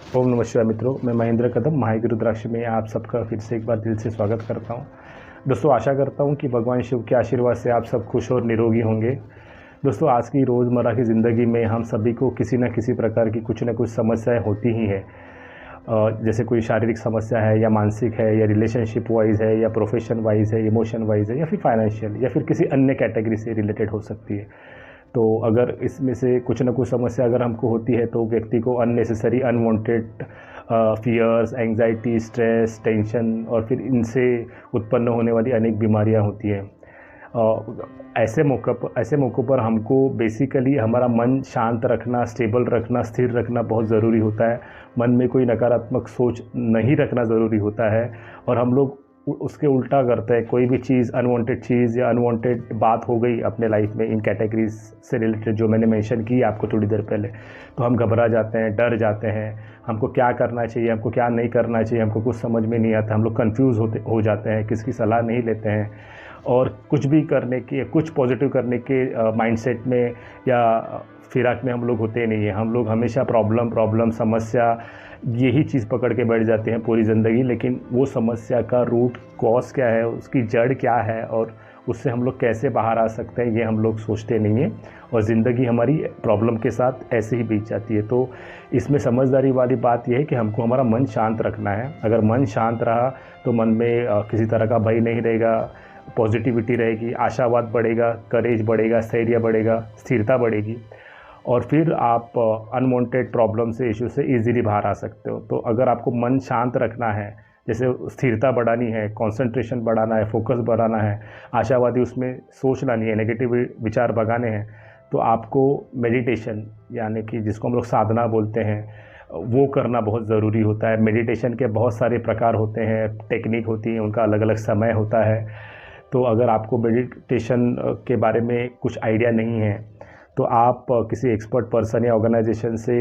ओम नमः शिवाय मित्रों, मैं महेंद्र कदम महायोगी रुद्राक्ष में आप सबका फिर से एक बार दिल से स्वागत करता हूं। दोस्तों, आशा करता हूं कि भगवान शिव के आशीर्वाद से आप सब खुश और निरोगी होंगे। दोस्तों, आज की रोज़मर्रा की ज़िंदगी में हम सभी को किसी न किसी प्रकार की कुछ न कुछ समस्याएं होती ही हैं। जैसे कोई शारीरिक समस्या है या मानसिक है या रिलेशनशिप वाइज है या प्रोफेशन वाइज है, इमोशन वाइज है या फिर फाइनेंशियल या फिर किसी अन्य कैटेगरी से रिलेटेड हो सकती है। तो अगर इसमें से कुछ ना कुछ समस्या अगर हमको होती है तो व्यक्ति को unnecessary unwanted fears, anxiety, stress, tension और फिर इनसे उत्पन्न होने वाली अनेक बीमारियां होती हैं। ऐसे मौक़ों पर हमको बेसिकली हमारा मन शांत रखना, स्टेबल रखना, स्थिर रखना बहुत ज़रूरी होता है। मन में कोई नकारात्मक सोच नहीं रखना ज़रूरी होता है और हम लोग उसके उल्टा करते हैं। कोई भी चीज़, अनवांटेड चीज़ या अनवांटेड बात हो गई अपने लाइफ में इन कैटेगरीज से रिलेटेड जो मैंने मेंशन की आपको थोड़ी देर पहले, तो हम घबरा जाते हैं, डर जाते हैं। हमको क्या करना चाहिए, हमको क्या नहीं करना चाहिए, हमको कुछ समझ में नहीं आता। हम लोग कंफ्यूज हो जाते हैं, किसकी सलाह नहीं लेते हैं और कुछ भी करने की, कुछ पॉजिटिव करने के माइंडसेट में या फिराक में हम लोग होते नहीं हैं। हम लोग हमेशा प्रॉब्लम समस्या यही चीज़ पकड़ के बैठ जाते हैं पूरी ज़िंदगी। लेकिन वो समस्या का रूट कॉज क्या है, उसकी जड़ क्या है और उससे हम लोग कैसे बाहर आ सकते हैं, ये हम लोग सोचते नहीं हैं और ज़िंदगी हमारी प्रॉब्लम के साथ ऐसे ही बीत जाती है। तो इसमें समझदारी वाली बात यह है कि हमको हमारा मन शांत रखना है। अगर मन शांत रहा तो मन में किसी तरह का भय नहीं रहेगा, पॉजिटिविटी रहेगी, आशावाद बढ़ेगा, करेज बढ़ेगा, स्थैर्य बढ़ेगा, स्थिरता बढ़ेगी और फिर आप अनवांटेड प्रॉब्लम से, इशू से इजीली बाहर आ सकते हो। तो अगर आपको मन शांत रखना है, जैसे स्थिरता बढ़ानी है, कंसंट्रेशन बढ़ाना है, फोकस बढ़ाना है, आशावादी उसमें सोच लानी है, नेगेटिव विचार भगाने हैं, तो आपको मेडिटेशन यानी कि जिसको हम लोग साधना बोलते हैं वो करना बहुत ज़रूरी होता है। मेडिटेशन के बहुत सारे प्रकार होते हैं, टेक्निक होती है, उनका अलग अलग समय होता है। तो अगर आपको मेडिटेशन के बारे में कुछ आइडिया नहीं है तो आप किसी एक्सपर्ट पर्सन या ऑर्गेनाइजेशन से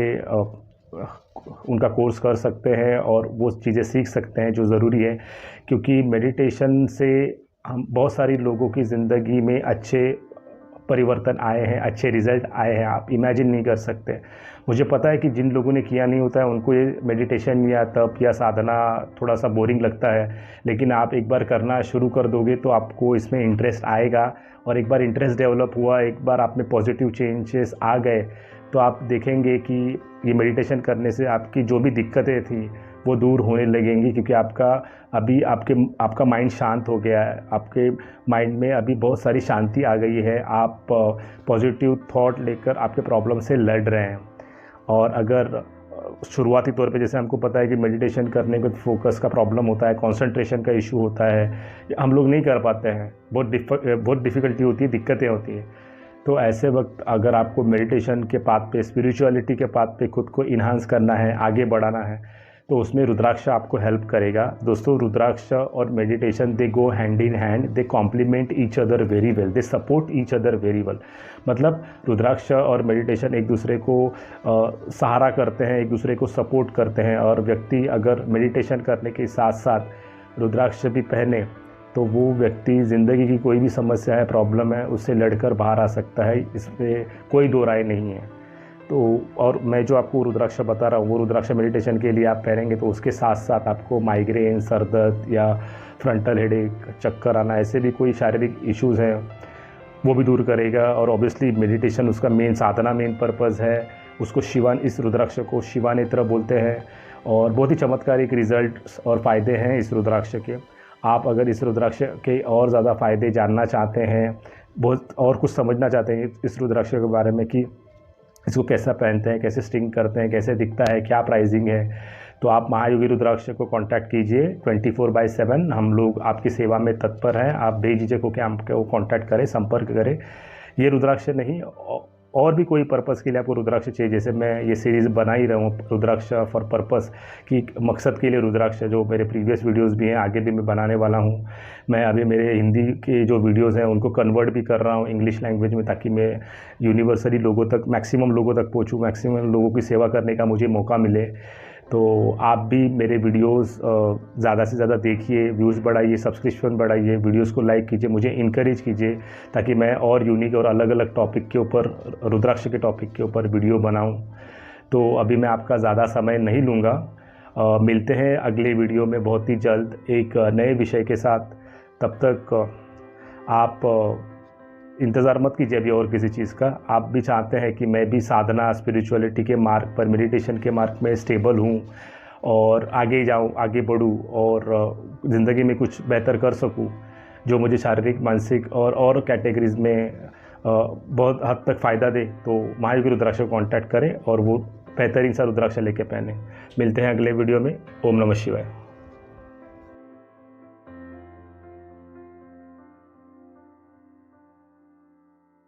उनका कोर्स कर सकते हैं और वो चीज़ें सीख सकते हैं जो ज़रूरी है। क्योंकि मेडिटेशन से हम बहुत सारी लोगों की ज़िंदगी में अच्छे परिवर्तन आए हैं, अच्छे रिज़ल्ट आए हैं, आप इमेजिन नहीं कर सकते। मुझे पता है कि जिन लोगों ने किया नहीं होता है उनको ये मेडिटेशन या तप या साधना थोड़ा सा बोरिंग लगता है, लेकिन आप एक बार करना शुरू कर दोगे तो आपको इसमें इंटरेस्ट आएगा और एक बार इंटरेस्ट डेवलप हुआ, एक बार आप में पॉजिटिव चेंजेस आ गए तो आप देखेंगे कि ये मेडिटेशन करने से आपकी जो भी दिक्कतें थी वो दूर होने लगेंगी। क्योंकि आपका माइंड शांत हो गया है, आपके माइंड में अभी बहुत सारी शांति आ गई है, आप पॉजिटिव थॉट लेकर आपके प्रॉब्लम से लड़ रहे हैं। और अगर शुरुआती तौर पे जैसे हमको पता है कि मेडिटेशन करने में फोकस का प्रॉब्लम होता है, कंसंट्रेशन का इशू होता है, हम लोग नहीं कर पाते हैं, बहुत डिफ़िकल्टी होती है, दिक्कतें होती हैं। तो ऐसे वक्त अगर आपको मेडिटेशन के पाथ पे, स्पिरिचुअलिटी के पाथ पे खुद को इन्हांस करना है, आगे बढ़ाना है, तो उसमें रुद्राक्ष आपको हेल्प करेगा। दोस्तों, रुद्राक्ष और meditation they go hand in hand, they complement each other very well, they support each other very well. मतलब रुद्राक्ष और मेडिटेशन एक दूसरे को सहारा करते हैं, एक दूसरे को सपोर्ट करते हैं। और व्यक्ति अगर मेडिटेशन करने के साथ साथ रुद्राक्ष भी पहने तो वो व्यक्ति ज़िंदगी की कोई भी समस्या है, प्रॉब्लम है, उससे लड़कर बाहर आ सकता है, इसमें कोई दो राय नहीं है। तो और मैं जो आपको रुद्राक्ष बता रहा हूँ वो रुद्राक्ष मेडिटेशन के लिए आप पहनेंगे तो उसके साथ साथ आपको माइग्रेन, सर दर्द या फ्रंटल हेडेक, चक्कर आना, ऐसे भी कोई शारीरिक इश्यूज़ हैं वो भी दूर करेगा। और ऑब्वियसली मेडिटेशन उसका मेन साधना, मेन पर्पज़ है। उसको इस रुद्राक्ष को शिवानेत्र बोलते हैं और बहुत ही चमत्कारिक रिजल्ट और फ़ायदे हैं इस रुद्राक्ष के। आप अगर इस रुद्राक्ष के और ज़्यादा फ़ायदे जानना चाहते हैं, बहुत और कुछ समझना चाहते हैं इस रुद्राक्ष के बारे में कि इसको कैसा पहनते हैं, कैसे स्टिंग करते हैं, कैसे दिखता है, क्या प्राइसिंग है, तो आप महायोगी रुद्राक्ष को कांटेक्ट कीजिए। 24/7 हम लोग आपकी सेवा में तत्पर हैं। आप बेझिझक होकर हमको कांटेक्ट करें, संपर्क करें। ये रुद्राक्ष नहीं, और भी कोई पर्पज़ के लिए आपको रुद्राक्ष चाहिए, जैसे मैं ये सीरीज़ बना ही रहा हूँ रुद्राक्ष फॉर पर्पज़ की मकसद के लिए रुद्राक्ष, जो मेरे प्रीवियस वीडियोस भी हैं, आगे भी मैं बनाने वाला हूँ। मैं अभी मेरे हिंदी के जो वीडियोस हैं उनको कन्वर्ट भी कर रहा हूँ इंग्लिश लैंग्वेज में, ताकि मैं यूनिवर्सली लोगों तक, मैक्सिमम लोगों तक पहुँचूँ, मैक्सिमम लोगों की सेवा करने का मुझे मौका मिले। तो आप भी मेरे वीडियोस ज़्यादा से ज़्यादा देखिए, व्यूज़ बढ़ाइए, सब्सक्रिप्शन बढ़ाइए, वीडियोस को लाइक कीजिए, मुझे इनकरेज कीजिए ताकि मैं और यूनिक और अलग अलग टॉपिक के ऊपर, रुद्राक्ष के टॉपिक के ऊपर वीडियो बनाऊं। तो अभी मैं आपका ज़्यादा समय नहीं लूँगा। मिलते हैं अगले वीडियो में बहुत ही जल्द एक नए विषय के साथ। तब तक आप इंतज़ार मत कीजिए अभी और किसी चीज़ का। आप भी चाहते हैं कि मैं भी साधना स्पिरिचुअलिटी के मार्ग पर, मेडिटेशन के मार्ग में स्टेबल हूँ और आगे जाऊँ, आगे बढ़ूँ और ज़िंदगी में कुछ बेहतर कर सकूँ, जो मुझे शारीरिक, मानसिक और कैटेगरीज़ में बहुत हद तक फ़ायदा दे, तो महायोगी रुद्राक्ष को कॉन्टैक्ट करें और वो बेहतरीन सा रुद्राक्ष लेके पहने। मिलते हैं अगले वीडियो में। ओम नमः शिवाय।